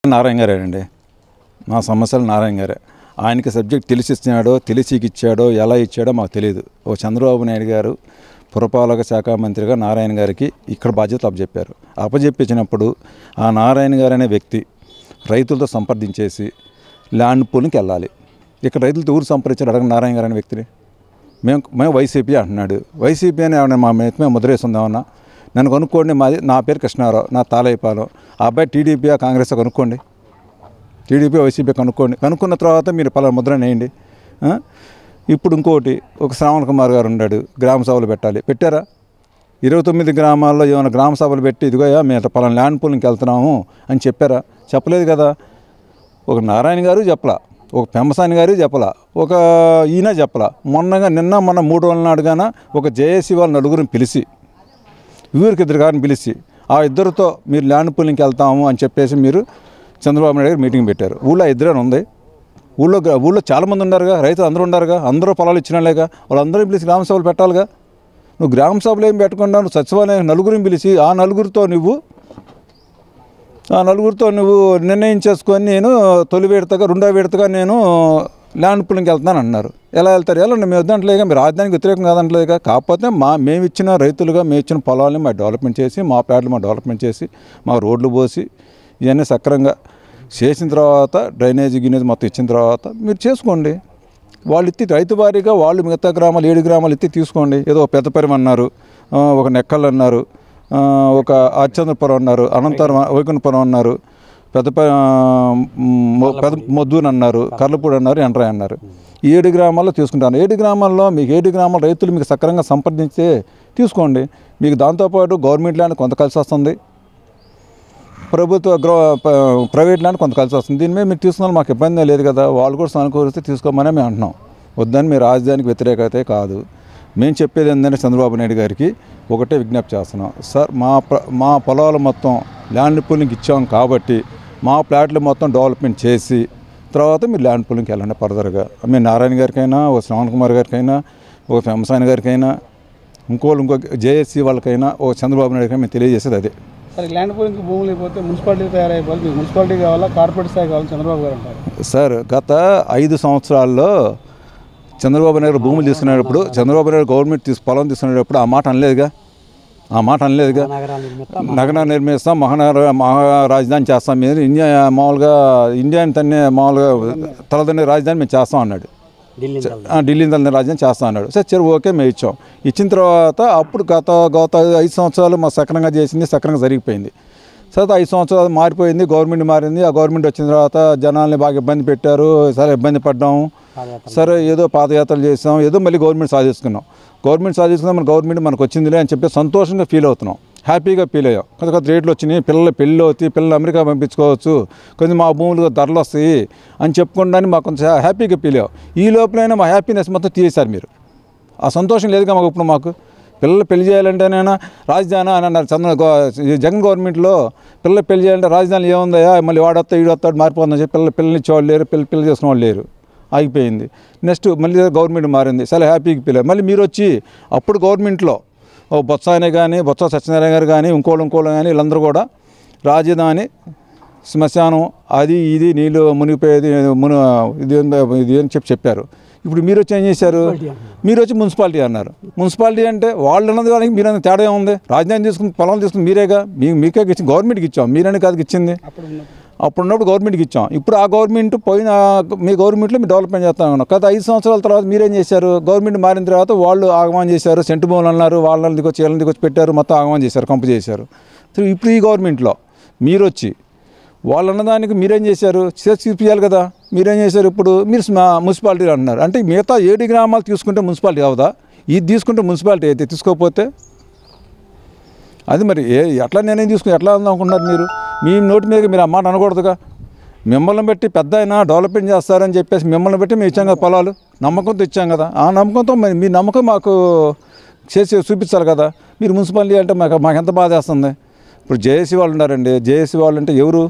నారాయణ గారేనండి. మా సమస్యలు నారాయణ గారే. ఆయనకి సబ్జెక్ట్ తెలిసి ఇచ్చినాడో తెలిసికి ఇచ్చాడో ఎలా ఇచ్చాడో మాకు తెలియదు. ఓ చంద్రబాబు నాయుడు గారు పురపాలక శాఖ మంత్రిగా నారాయణ గారికి ఇక్కడ బాధ్యత అప్పచెప్పారు. అప్పచెప్పించినప్పుడు ఆ నారాయణ గారు అనే వ్యక్తి రైతులతో సంప్రదించేసి ల్యాండ్ పూలింగ్కి వెళ్ళాలి. ఇక్కడ రైతులతో ఊరు సంప్రదించాడు అడగ నారాయణ గారు అనే వ్యక్తిని. మేము వైసీపీ అంటున్నాడు. వైసీపీ అని ఏమన్నా మా మేము ముద్రేస్తుందామన్నా? నన్ను కొనుక్కోండి, నా పేరు కృష్ణారావు, నా తాలైపాలెం. ఆ అబ్బాయి టీడీపీ కాంగ్రెస్ కనుక్కోండి, టీడీపీ వైసీపీ కనుక్కున్న తర్వాత మీరు పలానా ముద్ర వేయండి. ఇప్పుడు ఇంకోటి, ఒక శ్రావణ్ కుమార్ గారు ఉన్నాడు, గ్రామ సభలు పెట్టారా? 29 గ్రామాల్లో ఏమైనా గ్రామ సభలు పెట్టి ఇదిగోయా మేము పలానా ల్యాండ్ పూలింగ్కి వెళ్తున్నాము అని చెప్పారా? చెప్పలేదు కదా. ఒక నారాయణ గారు చెప్పలా, ఒక పెంబసాని గారు చెప్పలా, ఒక ఈయన చెప్పలా. నిన్న మొన్న 3 రోజుల నాడుగాన ఒక జేఏసీ వాళ్ళు నలుగురిని పిలిచి, ఊరికి 2 గారిని పిలిచి, ఆ ఇద్దరితో మీరు ల్యాండ్ పూలింగ్కి వెళ్తాము అని చెప్పేసి మీరు చంద్రబాబు నాయుడు గారు మీటింగ్ పెట్టారు. ఊళ్ళో 2 ఉంది. ఊళ్ళో చాలామంది ఉన్నారుగా, రైతులు అందరూ ఉన్నారుగా, అందరూ పొలాలు ఇచ్చినాలేగా, వాళ్ళందరూ పిలిచి గ్రామ సభలు పెట్టాలిగా. నువ్వు గ్రామ సభలు ఏం పెట్టకుండా నువ్వు సచివాలయం నలుగురిని పిలిచి ఆ నలుగురితో నువ్వు నిర్ణయం చేసుకొని నేను తొలి విడతగా 2వ విడతగా నేను ల్యాండ్ పూలింగ్కి వెళ్తున్నాను అన్నారు. ఎలా వెళ్తారు? వెళ్ళండి, మేము వద్దంటలేగా, మీరు రాజధానికి వ్యతిరేకం కాదంటలేదుగా. కాకపోతే మేము ఇచ్చిన రైతులుగా మేము ఇచ్చిన పొలాలని మా డెవలప్మెంట్ చేసి, మా ప్లాట్లు మా డెవలప్మెంట్ చేసి, మా రోడ్లు పోసి ఇవన్నీ సక్రంగా చేసిన తర్వాత డ్రైనేజ్ గినేజ్ మొత్తం ఇచ్చిన తర్వాత మీరు చేసుకోండి. వాళ్ళు ఎత్తి రైతు వారీగా వాళ్ళు మిగతా గ్రామాలు 7 గ్రామాలు ఎత్తి తీసుకోండి. ఏదో పెద్దపరిమ అన్నారు, ఒక నెక్కల్ అన్నారు, ఒక ఆచంద్రపురం అన్నారు, అనంతరం వైకుంఠపురం అన్నారు, పెద్ద మొద్దూన్ అన్నారు, కర్లపూడి అన్నారు, ఎండ్రాయి అన్నారు. 7 గ్రామాల్లో తీసుకుంటాను. 7 గ్రామాల్లో మీకు 7 గ్రామాల రైతులు మీకు సక్రంగా సంప్రదించితే తీసుకోండి. మీకు దాంతోపాటు గవర్నమెంట్ ల్యాండ్ కొంత కలిసి వస్తుంది, ప్రైవేట్ ల్యాండ్ కొంత కలిసి వస్తుంది. దీని మీద మీరు తీసుకున్న మాకు ఇబ్బంది లేదు కదా. వాళ్ళు కూడా సానుకూలిస్తే తీసుకోమని మేము అంటున్నాం. వద్దని మీరు రాజధానికి వ్యతిరేకతే కాదు. మేము చెప్పేది ఏంటంటే చంద్రబాబు నాయుడు గారికి ఒకటే విజ్ఞప్తి చేస్తున్నాం. సార్, మా పొలాలు మొత్తం ల్యాండ్ పూలింగ్కి ఇచ్చాం కాబట్టి మా ప్లాట్లు మొత్తం డెవలప్మెంట్ చేసి తర్వాత మీరు ల్యాండ్ పూలింగ్కి వెళ్ళండి ఫర్దర్గా. మేము నారాయణ గారికైనా, ఒక శ్రవణ్ కుమార్ గారికైనా, ఒక పెంబసాని గారికైనా, ఇంకో జేఏసీ వాళ్ళకైనా, ఒక చంద్రబాబు నాయుడుకైనా మేము తెలియజేసేది అదే. సార్, ల్యాండ్ పూలింగ్కి భూములు లేకపోతే మున్సిపాలిటీ తయారైపోవాలి, మీకు మున్సిపాలిటీ కావాలా, కార్పొరేట్ స్థాయి కావాలి చంద్రబాబు గారు అంటారు. సార్, గత 5 సంవత్సరాల్లో చంద్రబాబు నాయుడు భూములు తీసుకునేటప్పుడు, చంద్రబాబు నాయుడు గవర్నమెంట్ పొలం తీసుకునేటప్పుడు ఆ మాట అనలేదుగా. నగరం నిర్మిస్తాం, మహారాజధాని చేస్తాం, మీరు ఇండియాని తన్నే మామూలుగా తలదన్నే రాజధాని మేము చేస్తాం అన్నాడు. ఢిల్లీని తల్లిన రాజధాని చేస్తా అన్నాడు. సరే ఓకే, మేము ఇచ్చిన తర్వాత అప్పుడు గత 5 సంవత్సరాలు మా సక్రంగా చేసింది, సక్రంగా జరిగిపోయింది. తర్వాత 5 సంవత్సరాలు మారిపోయింది, గవర్నమెంట్ మారింది. ఆ గవర్నమెంట్ వచ్చిన తర్వాత జనాల్ని బాగా ఇబ్బంది పెట్టారు. సరే ఇబ్బంది పడ్డాము, సరే ఏదో పాదయాత్రలు చేసాం, ఏదో మళ్ళీ గవర్నమెంట్ సాధించుకున్నాం. మన గవర్నమెంట్ మనకు వచ్చిందిలే అని చెప్పి సంతోషంగా ఫీల్ అవుతున్నాం, హ్యాపీగా ఫీల్ అయ్యాం. కొంత రేట్లు వచ్చినాయి, పెళ్ళి అవుతాయి, పిల్లలు అమెరికా పంపించుకోవచ్చు, కొంచెం మా భూములు ధరలు వస్తాయి అని చెప్పుకోవడానికి మాకు కొంచెం హ్యాపీగా ఫీల్ అయ్యాం. ఈ లోపలైనా మా హ్యాపీనెస్ మొత్తం తీసేశారు మీరు. ఆ సంతోషం లేదుగా మాకు. ఇప్పుడు మాకు పిల్లలు పెళ్లి చేయాలంటేనైనా రాజధాని అని అన్నారు. జగన్ గవర్నమెంట్లో పిల్లలు పెళ్లి చేయాలంటే రాజధాని ఏముందయా, మళ్ళీ ఈడొస్తాడు మారిపోతుందని చెప్పి పిల్లల్ని ఇచ్చేవాళ్ళు లేరు, పెళ్లి చేసుకునే వాళ్ళు లేరు, ఆగిపోయింది. నెక్స్ట్ మళ్ళీ గవర్నమెంట్ మారింది, చాలా హ్యాపీగా ఫీల్. మళ్ళీ మీరు వచ్చి అప్పుడు గవర్నమెంట్లో బొత్స అయినా కానీ, బొత్స సత్యనారాయణ గారు కానీ, ఇంకోళ్ళు కానీ వీళ్ళందరూ కూడా రాజధాని, శ్మశానం, అది ఇది నీళ్ళు మునిగిపోయేది ఇది అని చెప్పారు. ఇప్పుడు మీరు వచ్చి ఏం చేశారు? మీరు వచ్చి మున్సిపాలిటీ అన్నారు. మున్సిపాలిటీ అంటే వాళ్ళు ఉన్నది వాళ్ళకి మీరు తేడా ఏముంది? రాజధాని తీసుకుని పొలం తీసుకుని మీరేగా, మీకే ఇచ్చి గవర్నమెంట్కి ఇచ్చాం, మీరని కాదు ఇచ్చింది. అప్పుడు ఉన్నప్పుడు గవర్నమెంట్కి ఇచ్చాం. ఇప్పుడు ఆ గవర్నమెంట్ పోయిన మీ గవర్నమెంట్లో మీరు డెవలప్మెంట్ చేస్తాం అన్నాం. గత 5 సంవత్సరాల తర్వాత మీరేం చేశారు? గవర్నమెంట్ మారిన తర్వాత వాళ్ళు ఆగమనం చేశారు, సెంటు భూములు అన్నారు, వాళ్ళని దిగొచ్చి వీళ్ళని దిగొచ్చి పెట్టారు, మొత్తం ఆగమనం చేశారు, కంపు చేశారు. ఇప్పుడు ఈ గవర్నమెంట్లో మీరు వచ్చి వాళ్ళు అన్నదానికి మీరేం చేశారు? చూపించాలి కదా. మీరేం చేశారు? ఇప్పుడు మీరు మున్సిపాలిటీ అంటున్నారు. అంటే మిగతా 7 గ్రామాలు తీసుకుంటే మున్సిపాలిటీ అవుదా? ఇది తీసుకుంటే మున్సిపాలిటీ అయితే, తీసుకోకపోతే అది మరి ఎట్లా నేనేం తీసుకుని ఎట్లా అనుకుంటున్నారు మీరు? మీ నోటి మీద మీరు ఆ మాట అనకూడదుగా. మిమ్మల్ని బట్టి పెద్ద అయినా డెవలప్మెంట్ చేస్తారని చెప్పేసి మిమ్మల్ని బట్టి మేము ఇచ్చాం కదా పొలాలు, నమ్మకంతో ఇచ్చాం కదా. ఆ నమ్మకంతో మీ నమ్మకం మాకు చేసి చూపించాలి కదా. మీరు మున్సిపాలిటీ అంటే మాకు ఎంత బాధ వేస్తుంది. ఇప్పుడు జేఏసీ వాళ్ళు ఉన్నారండి. జేఏసీ వాళ్ళు అంటే ఎవరు?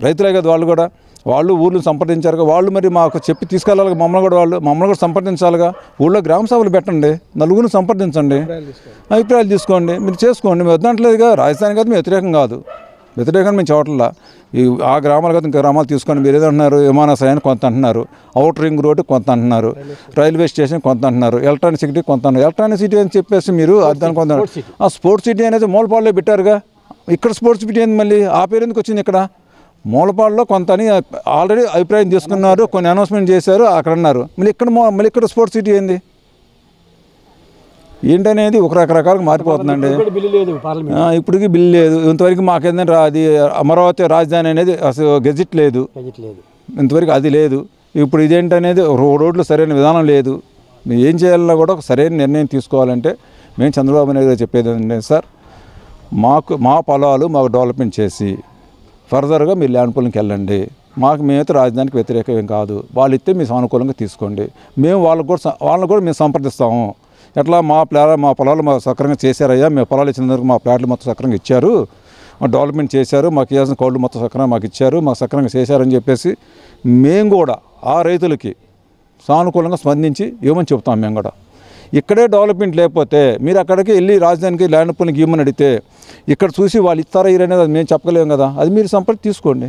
రైతులే కదా వాళ్ళు కూడా. వాళ్ళు ఊళ్ళో సంప్రదించారుగా, వాళ్ళు మరి మాకు చెప్పి తీసుకెళ్ళాలి. మమ్మల్ని కూడా సంప్రదించాలిగా. ఊళ్ళో గ్రామ సభలు పెట్టండి, నలుగురిని సంప్రదించండి, అభిప్రాయాలు తీసుకోండి, మీరు చేసుకోండి. మేము వద్దంటలేదుగా. రాజధాని కాదు, మేము వ్యతిరేకం కాదు. వ్యతిరేకంగా మేము చోట్ల ఈ ఆ గ్రామాలు కదా ఇంకా గ్రామాలు తీసుకొని మీరు ఏదంటున్నారు విమానాశ్రయాన్ని కొంత అంటున్నారు, అవుటర్ రింగ్ రోడ్డు కొంత అంటున్నారు, రైల్వే స్టేషన్ కొంత అంటున్నారు, ఎలక్ట్రానిక్ సిటీ కొంత అంటున్నారు. ఎలక్ట్రానిక్ సిటీ అని చెప్పేసి మీరు దాని కొంత ఆ స్పోర్ట్స్ సిటీ అనేది మూలపాడులో పెట్టారుగా, ఇక్కడ స్పోర్ట్స్ సిటీ ఏంది మళ్ళీ ఆ పేరు ఎందుకు వచ్చింది? ఇక్కడ మూలపాడులో కొంత అని ఆల్రెడీ అభిప్రాయం తీసుకున్నారు, కొన్ని అనౌన్స్మెంట్ చేశారు, అక్కడ అన్నారు. మళ్ళీ ఇక్కడ స్పోర్ట్స్ సిటీ ఏంది ఏంటనేది ఒక రకరకాలుగా మారిపోతుందండి. ఇప్పటికీ బిల్లు లేదు. ఇంతవరకు మాకేందంటే అది అమరావతి రాజధాని అనేది అసలు గెజిట్ లేదు, ఇంతవరకు అది లేదు. ఇప్పుడు ఇదేంటనేది రోడ్లు సరైన విధానం లేదు. ఏం చేయాలన్నా కూడా ఒక సరైన నిర్ణయం తీసుకోవాలంటే మేము చంద్రబాబు నాయుడు గారు చెప్పేది ఏంటంటే, సార్ మా పొలాలు మాకు డెవలప్మెంట్ చేసి ఫర్దర్గా మీరు ల్యాండ్ పూలింగ్కి వెళ్ళండి, మేమైతే రాజధానికి వ్యతిరేకం ఏం కాదు, వాళ్ళు ఇస్తే మీరు సానుకూలంగా తీసుకోండి, మేము వాళ్ళని కూడా మేము సంప్రదిస్తాము. ఎట్లా మా పొలాలు మాకు సక్రంగా చేశారయ్యా, మేము పొలాలు ఇచ్చినందుకు మా ప్లాట్లు మొత్తం సక్రంగా ఇచ్చారు, మా డెవలప్మెంట్ చేశారు, మాకు ఇవ్వాల్సిన కౌళ్ళు మొత్తం సక్రంగా మాకు ఇచ్చారు, మాకు సక్రంగా చేశారని చెప్పేసి మేము కూడా ఆ రైతులకి సానుకూలంగా స్పందించి ఇవ్వమని చెప్తాం. మేము కూడా ఇక్కడే డెవలప్మెంట్ లేకపోతే మీరు అక్కడికి వెళ్ళి రాజధానికి ల్యాండ్ పూలింగ్కి ఇవ్వమని అడిగితే ఇక్కడ చూసి వాళ్ళు ఇస్తారా ఇరనేది అది మేము చెప్పలేము కదా, అది మీరు సంపర్క తీసుకోండి.